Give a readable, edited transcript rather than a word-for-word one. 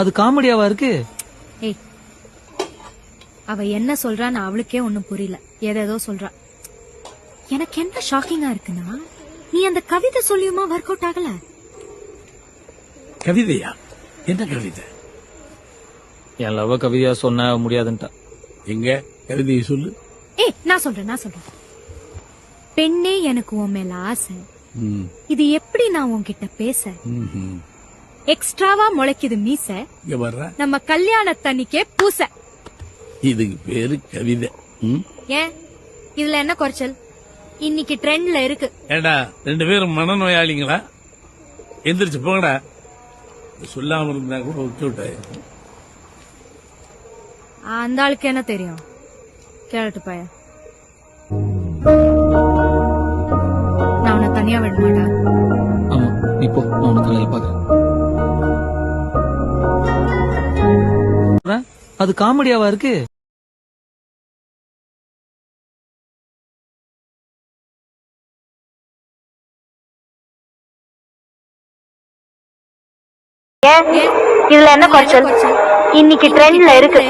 அது காமெடியாவா இருக்கு? ஏய், அவ என்ன சொல்றான்னு அவளுக்கே ஒண்ணும் புரியல. ஏதேதோ சொல்றா. எனக்கு என்ன ஷாக்கிங்கா இருக்குன்னா, நீ அந்த கவிதை சொல்லியுமா ஒர்க் அவுட் ஆகல? கவிதையா? என்ன கவிதை? என் லவ் கவிதையா சொன்ன முடியாதுன்ட்டா. எங்க கவிதையை சொல்லு. ஏய், நான் சொல்றேன். பெண்ணே, எனக்கு உன் மேல ஆசை. இது எப்படி நான் உன்கிட்ட பேச? எக்ஸ்ட்ராவா முளைக்குது மீச. இங்க வர்ற நம்ம கல்யாணத்தன்னிக்கே பூச. இதுக்கு பேரு கவிதை. ஏன் இதுல என்ன குறைச்சல்? இன்னைக்கு ட்ரெண்ட்ல இருக்கு. ஏடா, 2 பேரும் மனநோயாளிங்களா? எந்திரிச்சு போங்கடா. சொல்லாம இருந்தா கூட விட்டு. அந்த ஆளுக்கு என்ன தெரியும்? கேளட்டு பைய. நான் உன்னை தனியா விட மாட்டேன். ஆமா, இப்போ நான் உனக்கு காலையில பாக்குறேன். அது காமெடியாவா இருக்கு? இதுல என்ன குறைச்சல்? இன்னைக்கு ட்ரெண்ட்ல இருக்கு.